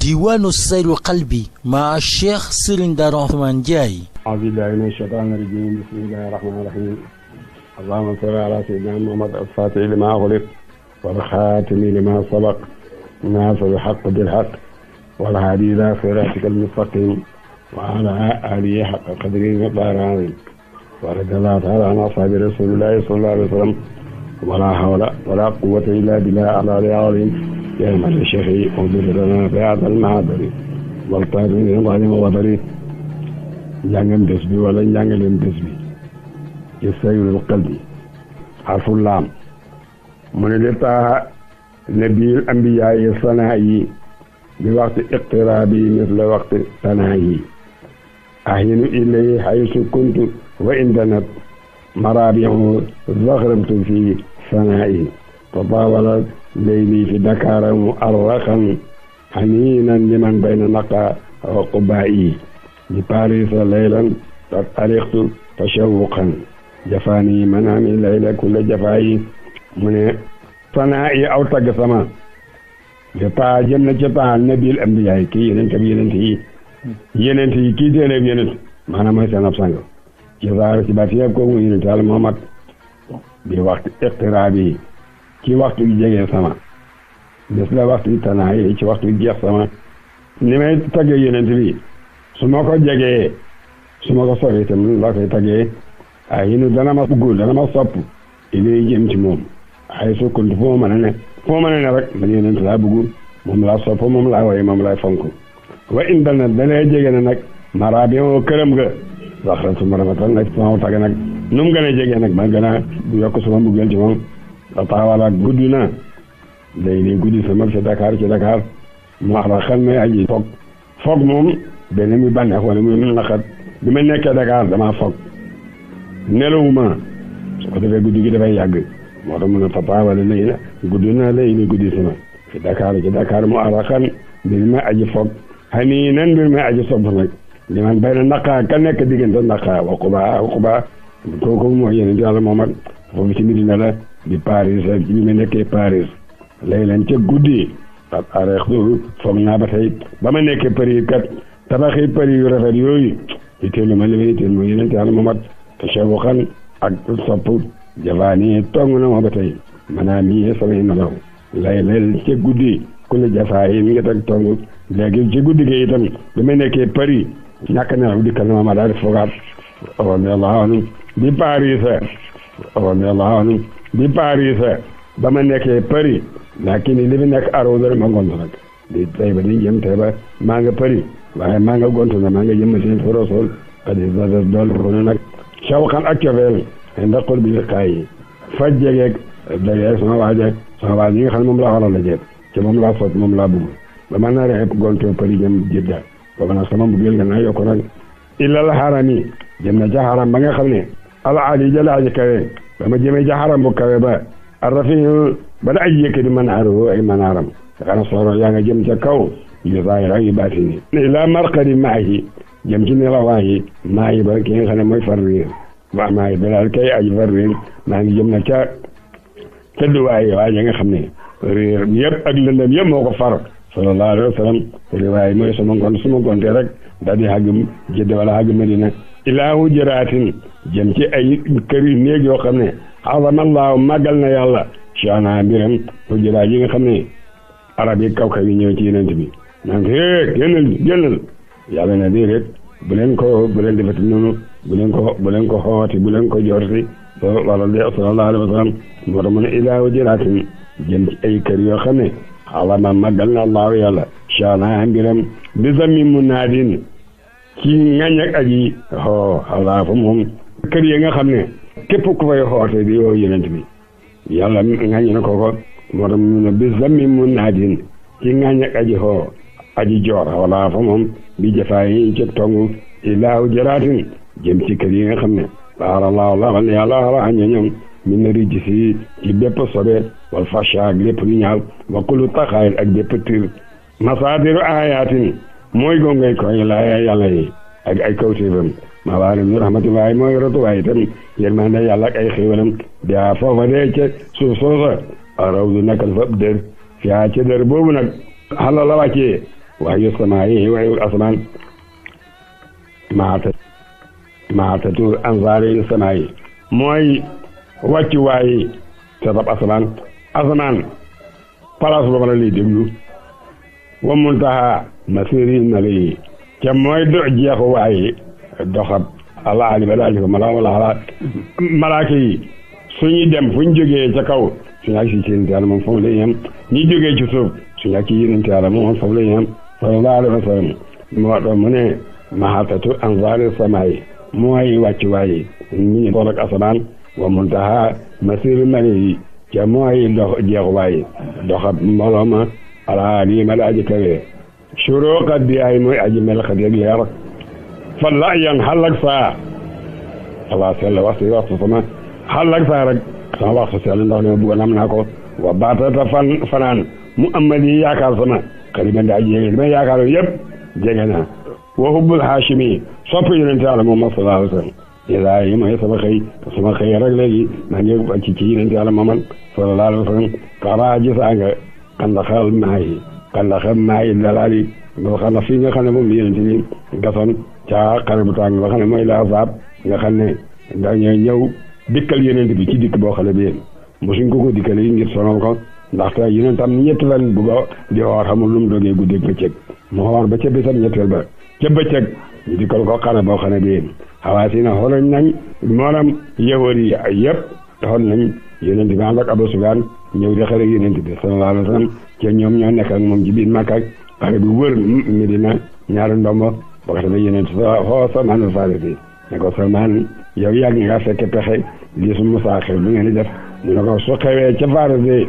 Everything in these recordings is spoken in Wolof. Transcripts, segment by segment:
diwaanu sayru qalbi ma Cheikh Serigne Darou Ousmane Ndiaye. أعوذ بالله من الشيطان الرجيم بسم الله الرحمن الرحيم اللهم صل على سيدنا محمد الفاتح لما أغلق والخاتم لما سبق ناصر الحق بالحق والهادي إلى صراطك المستقيم وعلى آله حق قدره ومقداره العظيم ورضي الله تعالى عن أصحاب رسول الله صلى الله عليه وسلم ولا حول ولا قوة إلا بالله العلي العظيم يا من الشيخ أوجد لنا في هذا المعبر والطاهر من الظالم وضريب njàngam bés bi wala njàngaleem bés bi ci sayrul qalbi xarfu laam mu ne de taa nabiil ambiyaa yi sanaa yi bi waxtu iqtiraabi misla waxtu sanaa yi ahinu ilay haysu kuntu wa indanat maraabihu zaxramtu fi sanaa yi tataawala leyli fi Dakar mu'arraqan haniinan liman bayna naqa wa qubaa yi di Paris laylan qad ariqtu tashawuqan jafaani manaami layla kulla jafaayi mu ne sanaa yi aw tagg sama de taa jëm na ca taa nabil ambiyaay kii yenent yi kii téeléeb yenent maanaam mooy seen ab sang ci saar ci baat yëpp kooku yenent Yàlla Muhammad bi waxtu iqtiraab yi ci waxtu jege sama des la waxtu tanaa yi ci waxtu jeex sama ni may tagge yenent bi su ma ko jegee su ma ko sori itam laa koy tagee ay yinu dana ma bugg dana ma sopp ilay jëm ci moom ay sukkantu fu ma mën a ne rek man yeneen laa bugg moom laa sopp moom laa woye moom laay fonk wa indal na danay jege na nag maraabi oo këram ga waxran su ma ramatal nag sama tagg nag nu mu gën a jegee nag ma gën a yokk sama mbuggeel ci moom da taawala guddi na day ni guddi sama ci Dakar mu wax la xam ne aji foog moom benn muy bànneex wala muy naqat bi ma nekkee Dakar damaa foog nelawuma su ko defee guddi gi dafay yàgg moo tax mun a tataawala lay na guddi na lay ni guddi sama ci Dakar mu araqan mbir ma aji foog xanii nan mbir ma aji sopp nag li man bay na naqaa ka nekk diggante naqaa wa Quba kooku mooy yeneen Yàlla Muhammad foofu ci Medina la di Paris ci bi ma nekkee Paris lay leen ca guddi ak areextu foog naa ba tey ba ma nekkee Paris kat tabaxi Paris yu rafet yooyu itteelu ma li ma itteel mooy yeneen Yàlla Muhammad tashawuqan ak sopp jafaani tong na ma ba tey maanaam yi samay nelaw lay leel ca guddi ku la jafaa yi mi ngi teg tong léegi ci guddi gi itam bi ma nekkee Paris ñàkk nelaw dikkal na ma daal di fogaat radiyallahu anhu di Paris ba ma nekkee Paris naa kii ni li fi nekk arrosé ma gont nag di tey ba di jëm tey ba maa nga Paris waaye maa nga gont na maa nga jëm seen forosol adi sasa dool ronu nag shawqan ak cofeel ndaqul bi liqaay yi faj jegeeg dajeeg sama waaj yi nga xam ne moom laa waral la jeeg ci moom laa sot moom laa bëgg ba ma naree ëpp gontoo Paris jëm Jidda booba nag sama mbugeel nga naa yokku nag illal harami jëm na ca haram ba nga xam ne al ali jalaaji kawe ba ma jëmee ca haram bu kawe ba arrafiu ba da aji yëkkati manaaru ay manaaram xana soro yaa nga jëm ca kaw yu zaahir ak yu baatini ila marqadi maayi jëm ci nelawaayi maayi ba ki nga xam ne mooy farwiir waa maayi balal kay aji farwiir maa ngi jëm na ca tëdduwaay waaye nga xam ne réer yëpp ak lëndëm yëpp moo ko far sallallahu alayhi wa sallam tëdduwaay mooy sama gonte rek daal di xàgg Jidda wala xàgg Medina ilaa hujuraatin jëm ci ay kër yu néeg yoo xam ne azamallahu màggal na yàlla shana mbiram hujuraat yi nga xam ne arab yi kaw yi ñëw ci yenent bi naan ko génnal yàlla na déedéet bu leen defati noonu bu leen ko xooti bu leen ko jorti wala de sallallahu alayhi wa sallam moo tax mu ne ilaa hujuraatin jëm ci ay kër yoo xam ne azama màggal na allahu yàlla shana mbiram bi zammi munaadin ci ngañ ak aji xawlaa fa moom kër yi nga xam ne képp ku fay xoote di woo yenent bi yàlla ngañ na ko moo tax mu ne bi zammi munaadin ci ngañ ak aji joor xawlaa fa moom bi jafaay yi ci tong ilaahu jaraatin jëm ci kër yi nga xam ne baarallahu la wal yàlla ala ñoom min na rijji si ci bépp sobe wal fasha ak lépp lu ñaaw wa kullu taxaayil ak bépp tir masaadiru ayatin mooy gongay koy laaya yàlla yi ak ay kawtéefam maa waalim ñu rahmatullahi mooy rotuwaay itam yërmande yàlla ak ay xéewalam daa foofa dee ca suuf soosa raw du nekkal fa dër fiyaa ca dër boobu nag xala la wàccee wahyu samaayi wayu asamaan maatatu anzaari samaayi mooy wàccu waayi seetab asamaan place ba mën a lay déglu wa muntaha masiri na lay ca mooy jeexu waayi doxab alaali ba daal ko malaaka yi suñuy dem fu ñu jógee ca kaw suñu ak si ci yonent Yàlla moom foofu la ñu yem ñi jógee ci suuf suñu ak ci yonent Yàlla moom foofu la ñu yem sallallahu alayhi wa sallam moo tax mu ne mahatatu anzaari samaayi mooy wàccu waayi ñi tool ak asamaan wa muntaha masiri mani yi ca mooy dox jeexu waayi doxab mbooloo ma alaali ma daa ji kawee suruqat bi ay mooy aji melxat yeg leer fa la yan xalak saa ala sell waxtu sama xalak saa rek sama waxtu sell ndax li ma bëggoon am naa ko wa baatata fanaan mu amadi yaakaar sama xariban daa jege li may yaakaar yëpp jege naa wa hubbul haashimi sopp yonent Yàlla moom sallallahu alayhi wa sallam ilaa yi mooy sama xëy rek léegi maa ngi ci yonent Yàlla mooman sallallahu alayhi wa sallam karaa gisaa nga kandaxal maayi dalaali nga xam ne fii nga xam ne moom yonent bi gasoon ca xare bu tàng nga xam ne mooy la Ahzaab nga xam ne dañoo ñëw dikkal yonent bi ci dikk boo xam ne bi yéen mosuñ ko dikkal yi ngir sonal ko ndaxte yonent am ñetti lan bu ko di woor xamul lu mu dogee guddeeg bëccëg mu woor ba ca bisam ñetteel ba ca bëccëg ñu dikkal ko xare boo xam ne bi yéen xawaas yi na xooloñ nañ maanaam yahuud yi yëpp taxoon nañ yonent bi ànd ak Abu Sufyaan ñëw di xare yonent bi sallallahu alayhi wa sallam ca ñoom ñoo nekk ak moom ci biir Makka xare bi wër Medina ñaari ndombo ba ko defee yonent xoo Salmaan al-Faarisi ne ko Salmaan yow yàgg nga fekke pexe lii su musaa xew lu ngeen di def mu ne ko su xewee ca Faarisi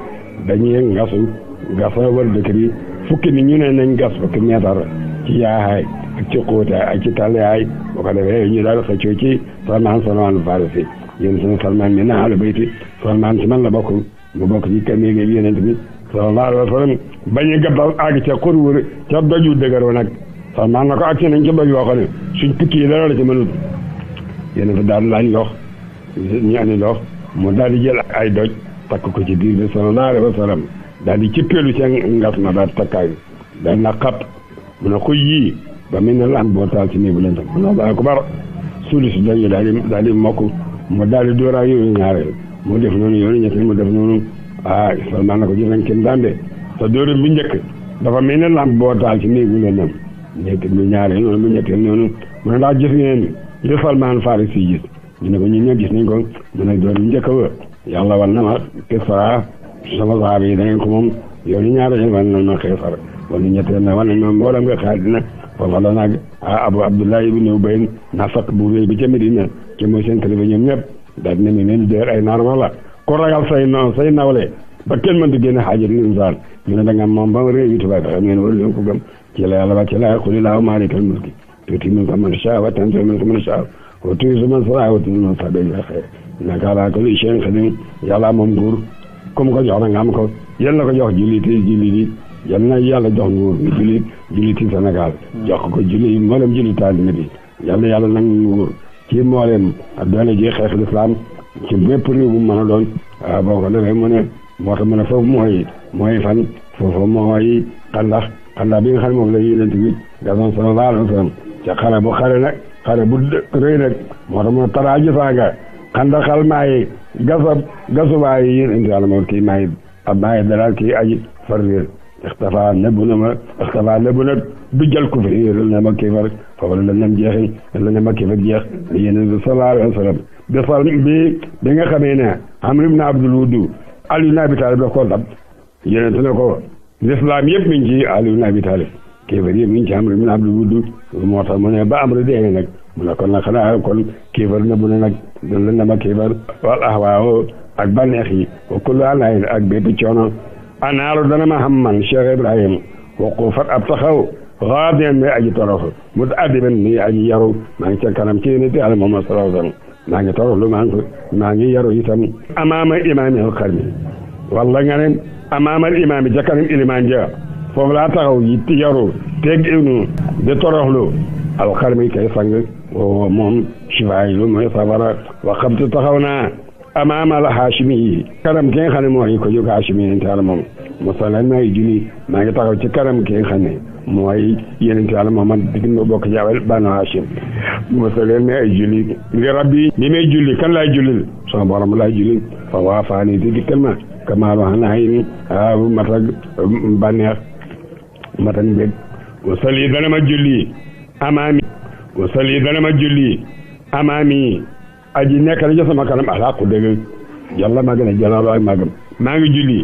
dañuy gasa wër dëkk bi fukki ni ñu ne nañ gas fukki meetar ci yaaxaay ak ci xóotaay ak ci tàllayaay boo ko defee ñu daal xëccoo ci Salmaan al-Faarisi yéen sunu Salmaan mi na ahlu bayti Salmaan ci man la bokk mu bokk ci kër néegi yonent bi sallallahu alayhi wa sallam bañu gabal àgg ca xur wër ca doju dëgër wa nag Salmaan na ko ak ci nañ ca doj woo xam ne suñ pukki yi dara la ci mënut yéen fa daal laaj ndox ñu andi ndox mu daal di jël ay doj takk ko ci biir bi sallallahu alayhi wa sallam daal di cëppeelu ca ngas ma daal takkaay daal na xat mu ne xuy yii ba mel ne laan boo taal ci nii bu leen tam mu ne daa ko bar suuli si dañu daal di mokk mu daal di dóoraa yoonu ñaareel mu def noonu yoonu ñetteel mu def noonu Salmaan na ko jël nañ kenn daan de te dóoram bu njëkk dafa mel ne lamp boo taal ci néeg bu lëndëm néeg bu ñaareel noonu bu ñetteel noonu mu ne ndax gis ngeen li Salmaan Farisi gis ñu ne ko ñun ñëpp gis nañ ko mu ne doon njëkk ba yàlla wan na ma Kisra sama saxaaba yi da ngeen ko moom yoonu ñaareel wan na ma Kaysar wala ñetteel na wan nañ ma mboolem nga xaar dina foofa la nag Abu Abdullah ibn Ubay nafaq bu réy bi ca Medina ci mooy seen kilifa ñoom ñëpp daal dina leen deer ay naar wala ko ragal say nawle ba kenn mënta génne xaajat ni insaan ñu ne da nga moom ba réew yi tubaab xam ngeen war leen ko gëm ci la yàlla wàcce la qul illahumma maalikal mulki tuuti mulka man tashaa wa tanzi'ul mulka man tashaa wa tu'izzu man tashaa wa tudhillu man tashaa bi yadika l-khayr innaka alaa kulli shay'in qadiir yàlla moom nguur comme ko jox na nga am ko yal na ko jox jullit yi yal na yàlla jox nguur ni jullit yi Sénégal jox ko jullit mboolem jullit àddina bi yàlla nag nguur ci mboolem doole ji xeex lislaam ci bépp réew bu mën a doon boo ko defee mu ne moo tax mu ne foofu mooy fan foofu mooy xandax bi nga xam ne moom la yonent bi gasoon sallallahu alayhi wa sallam ca xare bu rëy nag moo tax mu ne taraa gisaaga xandaxal maayi gasubaayi yonent yàlla moom kii maayi dalal kii aji far réer ixtafa nëbbu na du jël ko fi loolu ne ma kii far foofu la nem jeexi la ne ma kii far jeex li yonent bi sallallahu alayhi wa sallam bi nga xamee ne Amr ibn Abdul Wudd Ali ibn Abi Talib daf ko dab yonent ne ko l'islam yëpp mi ngi ci Ali ibn Abi Talib kéefar yëpp mi ngi ci Amr ibn Abdul Wudd moo tax mu ne ba Amr dee nag mu ne kon nag xanaa kon kéefar na bu ne nag doon la nama kéefar wal ahwaa ak bànneex yi wa kullu anayin ak bépp coono anaaru dana ma xam man Cheikh Ibrahim waqufat ab taxaw gaadiyan mi aji torox mutaaddiban mi aji yaru maa ngi ca kanam ci yonent Yàlla Muhammad sallallahu alayhi wa sallam maa ngi toroxlu maa ngi yaru itam amaama imaami alxarmi wala nga ne amaama imaami ca kanam ilimaan ja foofu laa taxaw yi yaru teg inu de toroxlu alxarmi kay sang moom shifaay lu mooy safara wa xabtu taxaw naa amaama la haashimi yi kanam ki nga xam ne mooy ko jóg haashimi yi Yàlla moom musalan may julli maa ngi taxaw ci kanam ki nga xam ne mooy yonent Yàlla Muhammad digg na bokk jaawal Banu Hashim mu sa leen ne ay julli li rabbi bi may julli kan laay jullil sama borom laay jullil fa waafaani te dikkal ma kamaalu xanaayi ni matag bànneex matan mbég wasali dana ma julli amaami wasali dana ma julli amaami aji nekk na ca sama kanam alaqu dëgg yàlla maa gën a jalaaloo ak magam maa ngi julli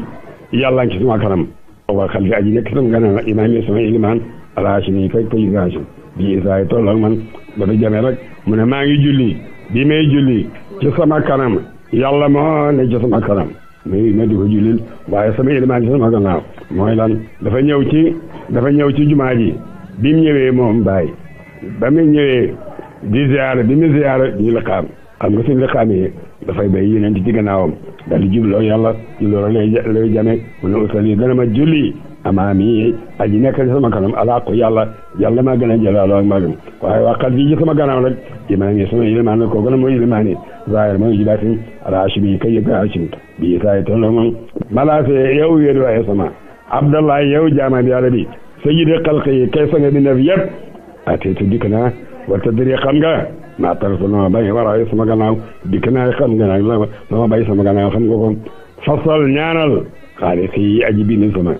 yàlla ngi ci sama kanam wa xal fi aji nekk sama ganam imaam yi sama ilimaan alaasi nii fay ko Ibrahima bi Isaay tolloog man ba du jamee rek mu ne maa ngi julli bi may julli ci sama kanam yàlla moo ne ci sama kanam ma di ko jullil waaye sama ilimaan ci sama gannaaw mooy lan dafa ñëw ci jumaa ji bi mu ñëwee moom Baay ba mu ñëwee di ziyaare bi mu ziyaare ñu liqaam xam nga suñu liqaam yi dafay bay yeneen ci gannaawam daal di jubloo yàlla julloo lay jame mu ne usali dana ma julli amaami aji nekk ci sama kanam alaaqu yàlla maa gën a jëlaaloo ak magam waaye waxal fii ci sama gannaaw rek imaam yi sama ilimaan la kooku nag mooy ilimaan yi zahir mooy jibaatin alhashim yi kay yëg hashim bi Isaay tolloo moom malaase yow wéedu waaye sama abdallah yow jaama bi yàlla bi sayyidi xalqi yi kay sanga bi nef yëpp ateetu dikk naa wa tadri xam nga maa tarasa la ma bay waraaye sama gannaaw dikk naa xam nga nag la ma bay sama gannaaw xam nga ko fasal ñaanal xaaliqi yi aji bi ni sama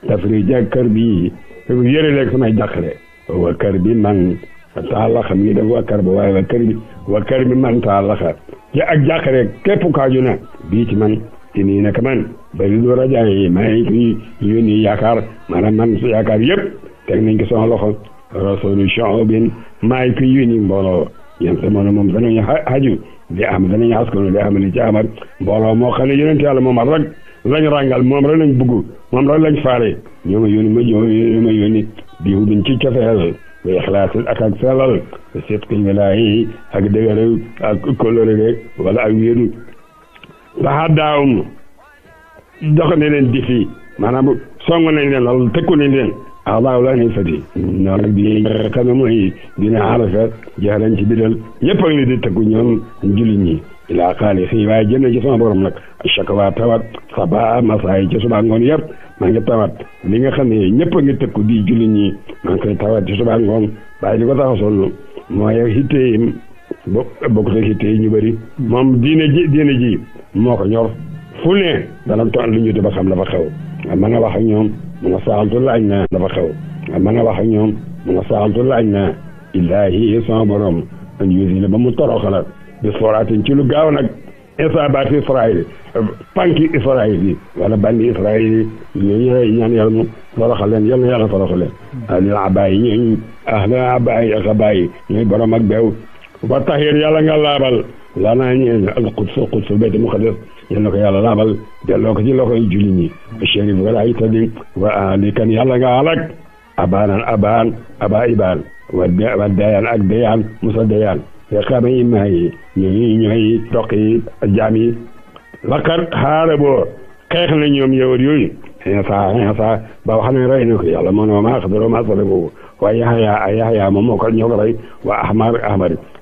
tafrija kër bi yëre leeg samay jàqare wa kër bi man taalaxa mi def wa kër ba waaye wa kër bi man taalaxa ci ak jàqare képp kaaju na bii ci man te nii nag man bari lu rajaay yi maa ngi yónni yaakaar maanaam man su yaakaar yëpp teg nañ ko sama loxo rasulu sha'bin maa ngi yónni mbooloo yéen sa moom danañu xaju danañu askanu di am ni ci amat mbooloo moo xam ne yonent Yàlla moom rek lañ ràngal moom rek lañ bugg moom rek lañ faale ñoo ma yónni diw duñ ci cofeel wa ixlaas ak sellal sidqi wilaayi ak dëgëral ak kóllëre wala ak wéedu taxaddaawum jox ne leen difi maanaam song nañ leen loolu tëkku nañ leen alaaw laa nañ fati noonu nag bi xam ne mooy dina arafa jaarañ ci bidal ñëpp ak li di tëkku ñoom jullit ñi ilaa xaali xii waaye jëm ci sama borom nag shakwa tawat saba masaay ci suba ngoon yëpp maa ngi tawat li nga xam ne ñëpp a ngi tëkku di jullit ñi maa ngi koy tawat ci suba ngoon waaye li ko tax a sonn mooy hitte yi bokk sa hitte yi ñu bëri moom diine ji moo ko ñor fu ne dana toog lu ñu di ba xam dafa xew nga mën a wax ak ñoom mu nga saaltu laaj na dafa xew nga mën a wax ak ñoom mu nga saaltu laaj na illaahi sama borom an yusi la ba mu toroxala bi foraatin ci lu gaaw nag isaabaati Israayil panki Israayil yi wala bandi Israayil yi ñooñu ñaan yàlla mu toroxal leen yal na yàlla toroxal leen alil abaay ñooñu ahla abaay ak abaay ñooy borom ak beew wa tahir yàlla nga laabal laa naa ñeen al quds bayt muqaddas yal na ko yàlla laabal delloo ko ci loxoy julli ñi chérif wala ay tadi wa ali kan yàlla nga alak abaan aba ibaan wa dayaan ak dayaan musa dayaan te xame yi maa yi ñooy toq yi jaam yi laqad xaare boo xeex na ñoom yowat yooyu xinsa ba wax ne rey na ko yàlla moo ne maa xadaro maa sale boobu waaye yaxya moom moo ko ñoo ko rey waa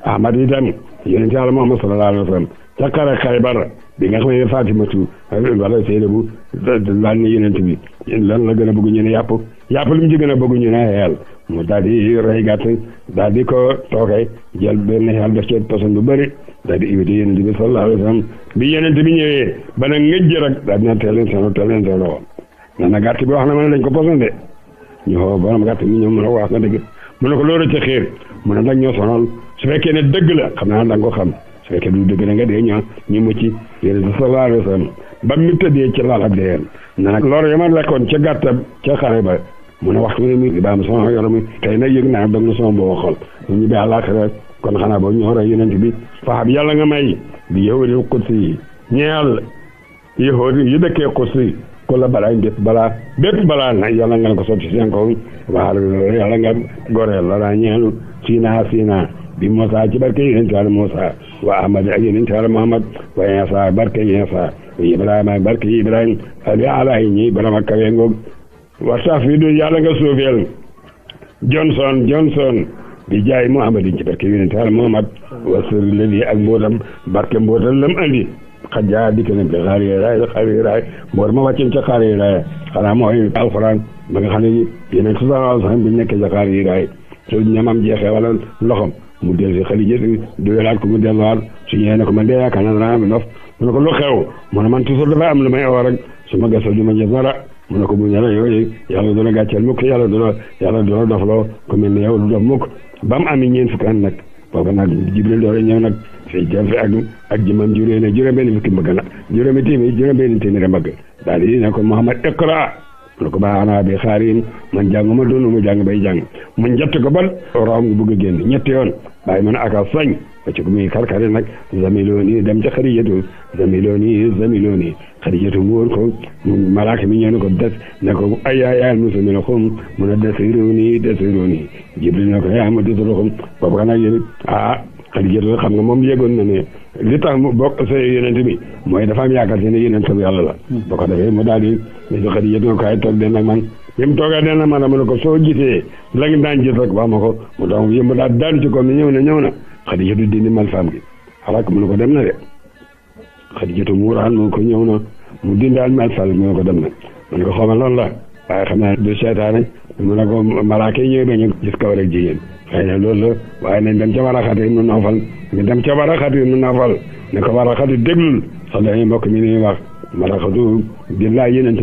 ahmad itam yonent yàlla Muhammad sallallahu alayhi wa sallam ca xare Xaybar bi nga xam ne Fatimatu wala Seynabu laal ne yonent bi lan la gën a bëgg ñu ne yàpp li mu ci gën a bëgg ñu ne xeel mu daal di rey gàtt daal di ko tookee jël benn xeel def ci poson bu bëri daal di invité yonent bi sallallahu alayhi wa sallam bi yonent bi ñëwee ba na ngëj rek daal dina teel leen seen loxo na gàtt bi wax na ma ne dañ ko poson de ñu xoo borom gàtt mi ñëw mu ne ko wax nga dëgg mu ne ko loolu ca xiir mu ne dag ñoo sonal su fekkee ne dëgg la xam naa da nga ko xam su fekkee du dëgg la nga dee ñu mucc yonent bi sallallahu alayhi wa sallam ba mu tëddee ci laal ab dee na nag loolu yama lekkoon ca gàttab ca xare ba mu ne waxtu ne mi ba am sama yorom mi tey nag yëg naa dog na sama boo xol ñu ñibbi àllaaxira kon xanaa boo ñu xoree yonent bi faxab yàlla nga may bi yahudi qudsi yi ñeel yahudi yi dëkkee qudsi ko la balaa bépp balaa na yàlla nga ko sotti seen kaw waxal yàlla nga goreel la daa ñeelu siina bi Muusaa ci barke yonent Yàlla Muusaa wa Ahmad ak yonent Yàlla Muhammad wa Iisaa barke Iisaa wa Ibrahima barke Ibrahima ali alaahi ñi borom ak kawe ngoog wa tafidu yàlla nga suufeel Johnson bi jaay Muhammad ci barke yonent Yàlla Muhammad wa sirri ladi ak mbootam barke mbootam lam andi xajaa dikk na bi xaari raay mboor ma wàccen ca xaari raay xanaa mooy alxuraan ba nga xam ne yeneen sallallahu alayhi wa sallam bi nekkee ca xaar yi gaay su ñamam jeexee wala loxom mu del si Xadija doyalaat ko mu delluwaat su ñëwee ne ko man de yaakaar naa dana am ndof mu ne ko lu xew mu ne man toujours dafay am lu may oo rek su ma gasoo du ma gis dara mu ne ko bu ñëwee yooyu yàlla du la gàcceel mukk yàlla du la dofloo ku mel ni yow du dof mukk ba mu amee ñeent fukki at nag booba nag Jibril doore ñëw nag fii jël fi ak jëmam juree ne juróom-benn fukki mbëgg na juróom-benn téeméeri mbëgg daal di ne ko Muhammad iqra mu ne ko baax naa bi xaarin man jànguma doonu mu jàng bay jàng mu njett ko ban room nga bëgg a génn ñetti yoon bàyyi mën a aka sañ ba ci ko muy karkari nag zamilooni dem ca Xadijatu zamilooni Xadijatu mu wóor ko malaaka mi ñëw ne ko des ne ko ay yaayal musamina xum mun a desirooni Jibril ne ko yaa ma desiro xum boobu ka nag yéen Xadijatu xam nga moom yëgoon na ne li tax mu bokk sa yonent bi mooy dafa am yaakaar si ne yonent bi yàlla la boo ko defee mu daal di ne Xadijatu nga kaay toog den ak man bi mu toogee den ak man dama ne ko soo gisee la nga daan gis rek wax ma ko mu doon yëpp mu daal daanu ci ko mi ñëw na Xadijatu dindi malfaam gi xalaat mu ne ko dem na de Xadijatu muuraan mu ko ñëw na mu dindaal malfaam gi mu ne ko dem na mu ne ko xamal loolu la waaye xam naa du seetaane mu ne ko malaaka yi ñëw dañu gis kaw rek jigéen xëy na loolu la waaye nañ dem ca Waraxat nu noofal ñu dem ca Waraxat nu noofal ne ko Waraxat déglul sax dañuy mbokk mi ñuy wax Waraxatu di laaj yeneen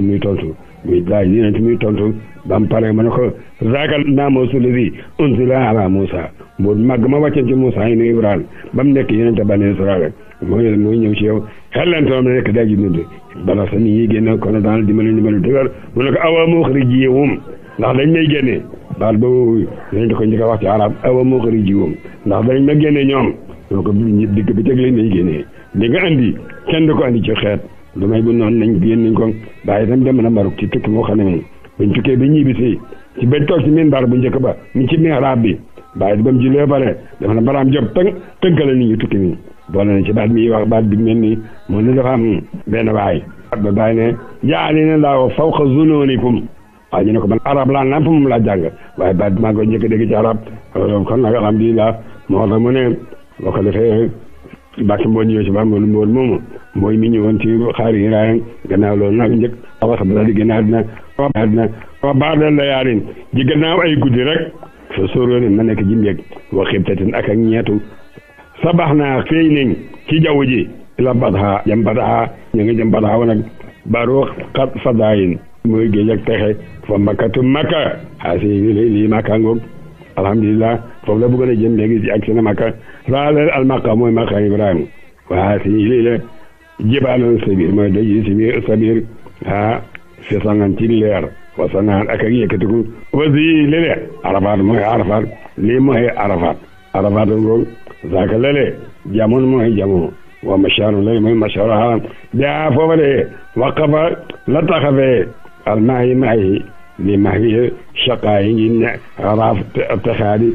muy tontu ba mu pare mu ne ko zaakal naamuusu lazi unzila ala Muusa mboot màgg ma wàcceen ci Muusa yi ni Ibrahima ba mu nekk yeneen te Bani Israël mooy ñëw ci yow xellantoom na nekk daji nund bala sa nit ñi génne kon daal dimbali dëgër mu ne ko awa muxrijihum ndax dañ may génne baal boobu dañ da ko njëkk a wax ci arab awa muxrijihum ndax dañ ma génne ñoom mu ne ko digg bi teg leen day génne li nga andi kenn du ko andi ci xeet lu may bu noonu nañ génn ko bàyyi itam dem na Marok ci tukki moo xam ne moom bañ tukkee ba ñibbisi ci bañ toog ci minbar bu njëkk ba mi ci mihrab bi bàyyi ba mu jullee bare dafa na baraam job tënkale nit ñi tukki mi boole na ci baat mi wax baat bi mel ni moo ne dafa am benn waay ba bàyyi ne jaali ne laa fawqa zunoonikum waaw ñu ne ko man arab laa namp moom laa jàng waaye baat bi maa ngi koy njëkk dégg ci arab kon nag alhamdulilah moo tax mu ne boo ko defee bàkki mboo ñëw ci ba mboolu mbool moomu mooy mi ñëwoon ci xaar yi raay gannaaw loolu nag njëkk wax ba di gannaaw dina wa baadal la yaarin ji gannaaw ay guddi rek fa sóoróoni ma nekk ji mbéeg wa xibtatin ak ñeetu sabax naa feeñ nañ ci jaww ji la badaha jëm badaha ñu ngi jëm badaha nag baru xat fadaayin mooy géej ak texe fa makkatu makka xaasi lii makka ngoog alhamdulilah foofu la bëggoon a jëm léegi ci ak seen makka laaleel al makka mooy makka Ibrahima waa si lii la jibaaloon sabir mooy daji si sabir fi sangan ci leer wa sanaan ak yëkkatiku wasi lele arafat mooy arafat lii mooy arafat ngoog zaaka lele jamono mooy jamono wa masharu lele mooy masharu haram daa foofa de waqafa la taxawee al maayi li mahwi shaqaa yi ngi ne raaf texaadi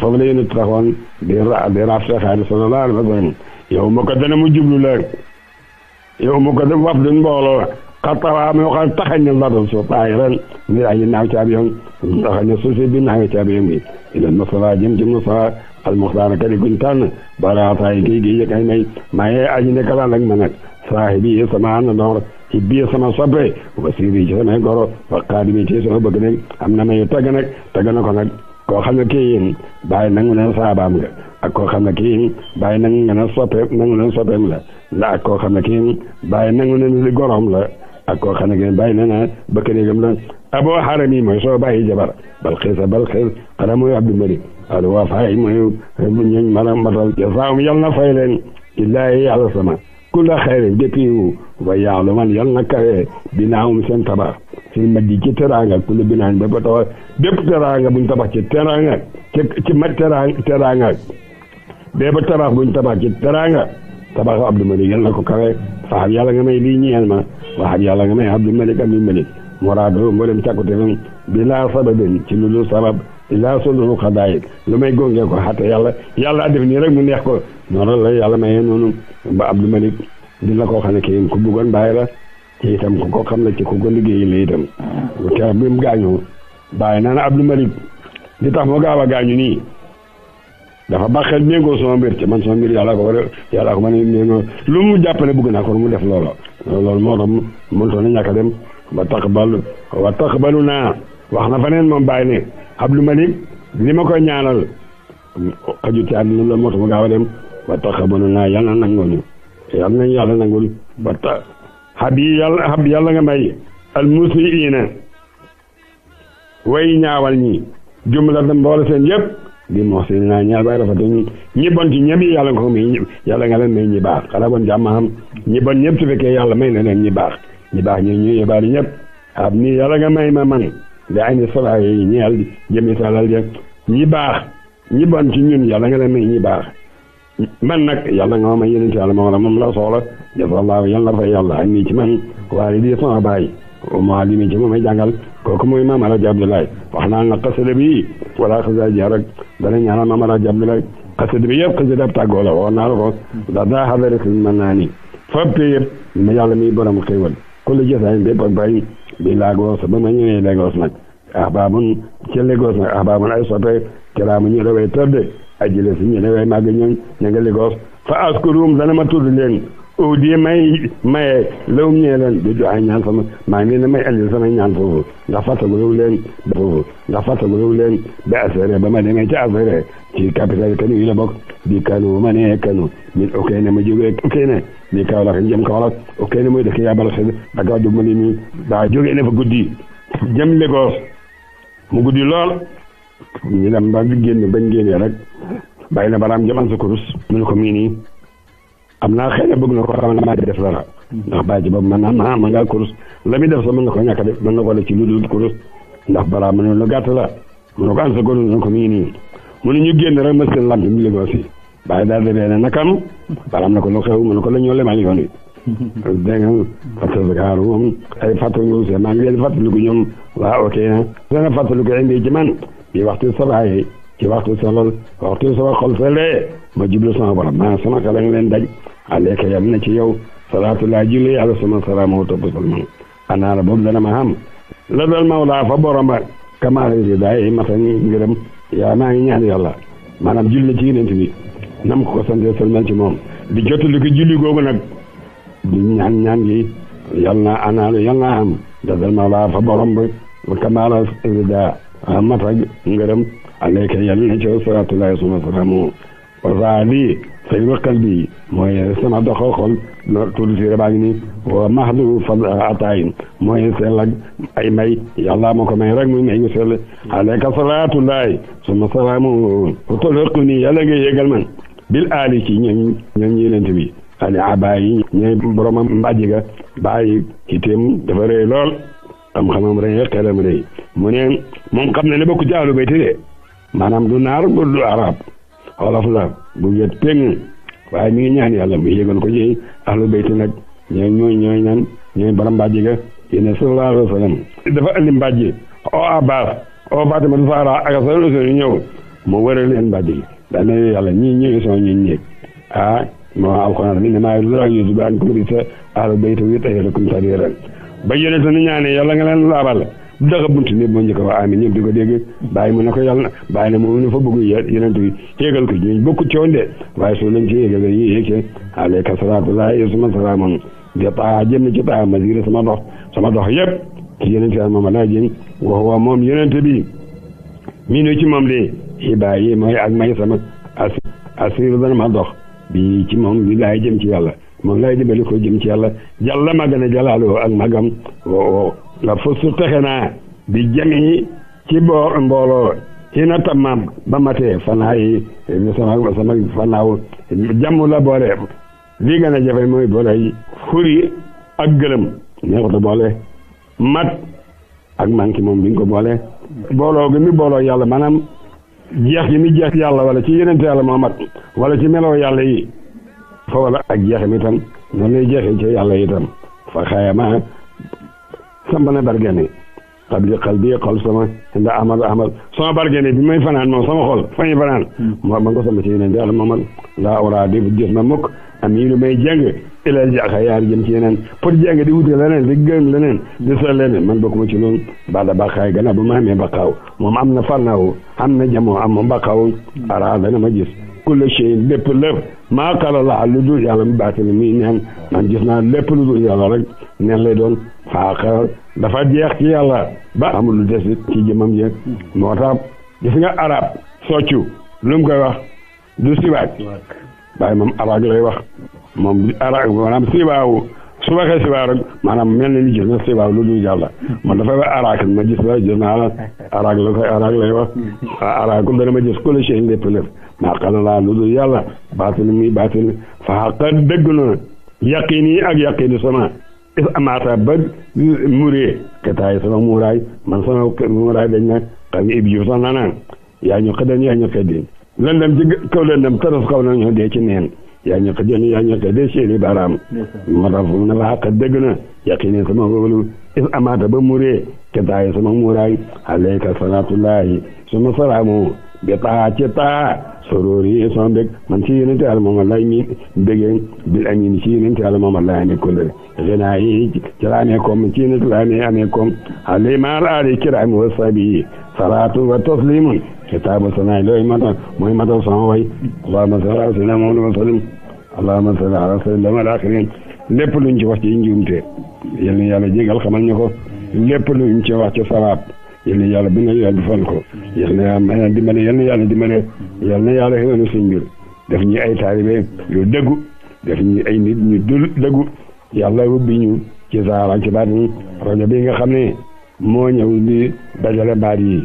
foofu la yéen a taxoon di raaf texaadi sallallahu alayhi wa sallam yow ma ko dana mu jublu la yow ma ko def waf du mbooloo xattawaa moo xam taxañ na lardal suuf taay ren mi aji naaw ci avion taxañ na suuf si bi naaw ci avion bi ilan Mustafa jëm ci Mustafa al muxtaar kadi guñ tànn baraataay kii gi yëg ay may maaye aji nekkalaan ak ma nag saahibi sama ànd ndoor ci biir sama soppe wasiiri ci samay goro wa xaadimi ci sama bëgg nag am na may tagg na ko nag koo xam ne kii bàyyi nangu leen saabaam nga ak koo xam ne kii bàyyi nangu leen soppeem la ak koo xam ne kii bàyyi nangu leen li gorom la ak koo xam ne kii bàyyi na bëkk néegam la abo xaram yi mooy soo bàyyi jabar bal xiis xanaa mooy Abdou Malik ado waa fay mooy ñooñ mara matal jasaawum yal na fay leen illaahi yàlla sama kulla xayrin depuis wa yaalu man yal na kawe binaawum seen tabax si maddi ci teraanga kulla binaan bépp tabax bépp teraanga buñ tabax ci teraanga ci mat teraanga bépp tabax buñ tabax ci teraanga tabax Abdou Malik yal na ko kawe faxam yàlla nga may lii ñeel ma waxam yàlla nga may Abdou Malik Abdou Malik moraado mboolem càkkute fam bi laa sababin ci lu dul sabab ilaa sulu xadaayit lu may góngee ko xatte yàlla def nii rek mu neex ko noonu la yàlla mayee noonu ba Abdou Malik dina koo xam ne kii ku bëggoon bàyyi la ci itam ku ko xam ne ci ku ko liggéey la itam te bi mu gaañu bàyyi naa ne Abdou Malik li tax mu gaaw a gaañu nii dafa bàqeel méngoo sama mbir ci man sama mbir yàlla ko ma ne méngoo lu mu jàppale bëgg naa ko mu def loolu moo tax mënutoon a ñàkk a dem ba tax bal wa taqbaluna wax na fa neen moom bàyyi ne Abdou Malik li ma koy ñaanal xaju ci àddina la moo tax mu gaaw a dem wa taqbaluna yàlla nanguñu yàlla nañu yàlla nangul wa ta xab yàlla nga may al musiina way ñaawal ñi jumla da mboole seen yëpp di muhsinina ñaar bay rafet ñi bon ci ñëpp yàlla nga ko may yàlla nga leen may ñi baax xanaa bon jàmm am ñi bon ñëpp su fekkee yàlla may na leen ñi baax ñu yóbbaale ñëpp ab nii yàlla nga may ma man li ay ni sala yi ñeel jëmi salal ya ñi baax ñi bon ci ñun yàlla nga leen may ñi baax man nag yàlla nga ma may yeneen ci yàlla moom la soxla jazallahu yàlla na fay yàlla ak nii ci man waaye di sama baay maa li mi ci moom may jàngal kooku mooy Maam Alaaji Abdoulaye wax naa na xasida bi wala xasida ji rek dana ñaanal Maam Alaaji Abdoulaye xasida bi yëpp xasida ab tàggoo la wax naa la ko daa xadare si mën naa ni foppe yëpp ma yàlla mi borom xéewal ku la jësaay bépp ak bay bi Lagos ba ma ñëwee Lagos nag ahbaabun ci Lagos nag ahbaabun ay soppe kiraamu ñu dawee tëdd ay jële si ñu dawee màgg ñoom ña nga Lagos fa askurum dana ma tudd leen au di maye lawum ñee leen di joxe ñaan sama maa ngi leen may andil samay ñaan foofu ndax fàttaliwu leen ba assuré ba ma demee ci assuré ci capital Kano yi la bokk di Kano ma ne Kano min Okene ma jógee Okene di Kaolack jëm Kaolack Okene mooy dëkk yabal xel Dakar du ma li mi daa jógee ne fa guddi jëm Lagos mu guddi lool ñu dem ba bañ génnee rek bàyyi na baraam jëm an sa kurus mu ne ko mii nii am naa xëy na bëgg na ko xam ne maa def dara ndax bàyyi ci boobu man naa ma ngaa kurus la muy def sax mën na ko ñàkk def mën na ko def ci lu dul kurus ndax balaa mu ne lu gàtt la mu ne ko an sa kurus mu ne ko mii nii mu ne ñu génn rek ma seen lamp mi Lagos yi bàyyi daal di ree ne nakam balaam na ko lu xew mu ne ko la ñoo lemal yoon wi dégg nga fàttaliku moom ay fàttaliku see maa ngi leen fàttaliku ñoom waa ok na dana fàttaliku indi ci man bi waxtu sabaay ci waxtu sama xol selee ma jublu sama borom maa sama xel nga leen daj aleyka yàlla na ci yow salaatu laa julli yàlla sama salaam topp salman anaara boobu dana ma xam la dal mawlaa fa borom ba kamaale di daay matan ngërëm yaa maa ngi ñaan yàlla maanaam julli ci yonent bi nam ko sante salman ci moom di jottali ko julli googu nag di ñaan gi yàlla na anaara yàlla na am la dal mawlaa fa borom ba kamaala daa mata ngërëm aleyka yàlla na ci yow salaatu laa sama salaam wasaali say wëkkal bi mooy sama doxo xol tudd si baa ngi ni wa mahdu fad ataayin mooy sell ak ay may yàlla ma ko may rek muy may gu sell alayka salaatullahi suma salaamu tolëqu nii yàlla nga yégal man bil aali ci ñoom ñeelente bi ali abayi ñooy boromam mbàjji ga bàyyi itam dafa rëy lool am xamam rëy xelam rëy mu ne moom xam ne ne bokk ci ahlu bayti de maanaam du naar du arab wolof la bu wet péng waaye mi ngi ñaan yàlla mu yégal ko ci ahlu bayti nag ñooy ñaan ñooy borom mbàjji ga yéen sallallahu alayhi wa sallam dafa andi mbàjji o Abbas o Fatima du Zahra ak Hasan Huseyn ñëw mu wëral leen mbàjji gi daa ne yàlla ñii ñëw soo ñu ñeeg moo alxuraan mi ne maa ngi lay yusu bi an kum rita ahlu bayti wi tahirukum tadhiran ba yonent ni ñaane yàlla nga leen laabal daxa buntu ne moo njëkk wax amin ñëpp di ko dégg bàyyi mu ne ko yàlla bàyyi ne moom ne fa bëgg yonent bi yéegal ko ñu bokku coon de waaye soo leen ci yéegal nga yi yéeg alayka salaatullahi suma salaamun di taa jëm ci taa masira sama dox yëpp ci yonent bi moom laa jëm wax waa moom yonent bi mii nu ci moom de xibaar yi mooy ak may sama asiru dana ma dox bi ci moom bi laay jëm ci yàlla moom lay dimbali ko jëm ci yàlla jàlla ma gën a jalaaloo ak magam wo la fustu texe naa bi jami ci mbooloo ci na tamam ba matee fanaa yi sama fanaaw jàmm la boole lii gën a jafe mooy boole xuri ak gëlëm neexuta boole mat ak manki moom bi nga ko boole booloo gi mi booloo yàlla maanaam jeex gi mi jeex yàlla wala ci yenente yàlla moo mat wala ci meloo yàlla yi fa wala ak jeex mi tam noonu lay jeexee ci yàlla itam fa xayama sambana bargene xal bi xol sama nda amal sama bargene bi may fanaan moom sama xol fa ñuy fanaan moo ma nga ko sama ci yeneen yàlla moomal laa oraa di gis ma mukk am yi lu may jàng ilal jaxa yaar jëm ci yeneen pour jàng di wute leneen di gën leneen di sa leneen man bokkuma ci loolu bada baqaay gannaaw bu ma amee baqaaw moom am na fannaaw am na jamoo am moom baqaaw ara dana ma gis kulle shay lépp maa kala la lu dul yàlla mu baatale muy neen man gis naa lépp lu dul yàlla rek neen lay doon faaxa dafa jeex ci yàlla ba amul lu des ci jëmam yëg moo tax gis nga arab soccu lu mu koy wax du siwaak waaye moom araag lay wax moom araag maanaam siwaawu su waxee siwaaw rek maanaam mel na ni gis na siwaaw lu dul yàlla man dafay wax araag ma gis la gis naa la araag la koy araag lay wax araagul dana ma gis kula seen lépp lépp maa xala laa lu dul yàlla baatil muy baatil fa xaqa dëgg na yaqin yi ak yaqini sama is amaata ba muree kataay sama muuraay man sama muuraay dañ na xam nga ibi sax naa naan yaa ñu xëddan yaa ñu xëddin lëndam ci kaw lëndam taras xaw na ñoo dee ci neen yaa ñu xëddan yaa ñu xëddee seeni baaraam ma tax fu ne fa xaqa dëgg na yaqini sama wóolu is amaata ba muree kataay sama muuraay alayka salaatullahi suma salaamu bi taa ci taa sorori son bég man ci yonente Yàlla moom lay mi bégee bil amin ci yonente Yàlla moom lay amee kóllëre xanaa yi ci laa amee koom ci yonente laa amee koom alimal ali kiraami wa sabi salaatu wa taslimun kitaabu sanaay looy matal mooy matal sama way allahumma salli ala sayyidina Muhammad wa sallim allahumma salli ala sayyidina al-akhirin lépp luñ ci wax ci njuumte yal na Yàlla jégal xamal ñu ko lépp luñ ci wax ci sawaab yal na Yàlla bi nga yàlla defal ko yal na Yàlla dimbale yal na Yàlla dimbale yal na Yàlla xéwénu suñ mbir def ñu ay taalibe yu dëggu def ñu ay nit ñu dul dëggu yàlla ubbi ñu ci saar ak ci baat yi rajo bi nga xam ne moo ñëw di dajale baat yi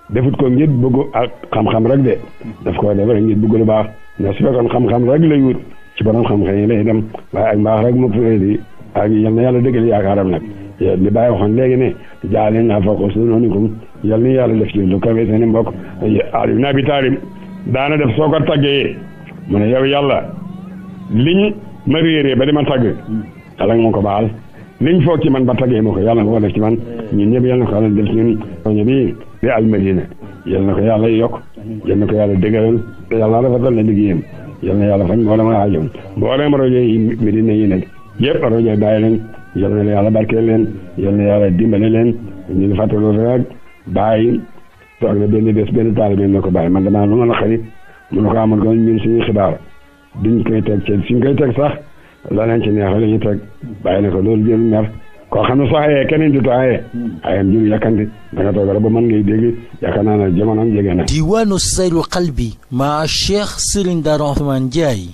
defut ko ngir bëgg ak xam-xam rek de daf ko def rek ngir bëgg lu baax ndax su fekkoon xam-xam rek lay wut ci borom xam-xam yi lay dem waaye ak mbaax rek mu fi di ak yal na Yàlla dëggal yaakaaram nag li Baye waxoon léegi ne jaale naa fa ko sunoonikum yal na Yàlla def ci lu kawe seen mbokk Ali ibn Abi Talib daana def soo ko taggee mu ne yow Yàlla liñ ma réeree ba di ma tagg yàlla nga ma ko baal liñ foog ci man ba taggee ma ko yàlla nga ko def ci man ñun ñëpp yal na ko Yàlla def ci ñun ñoom bi di Al Madina yal na ko Yàlla yokk yal na ko Yàlla dëgëral yàlla rafetal na liggéeyam yal na Yàlla fañ mboolem aajoom mboolem rajo yi Medina yi nag yëpp rajo bàyyi leen yal na Yàlla barkeel leen yal na Yàlla dimbale leen ñu ngi fàttaloo rek bàyyi toog na benn bés benn taalibe ne ko bàyyi man damaa lu ma la xarit mu ne ko amoon ko ñun suñu xibaar duñ koy teg ci suñ koy teg sax la leen ci neex la ñuy teg bàyyi ne ko loolu jël mer koo xam ne soo ayee keneen di to ayam jël yàkkanti da nga toog rek ba mën ngay dégg yaakaar naa ne jamonoom jege na. Diwaanu Sayrul Qalbi ma Cheikh Serigne Darou Ousmane Ndiaye.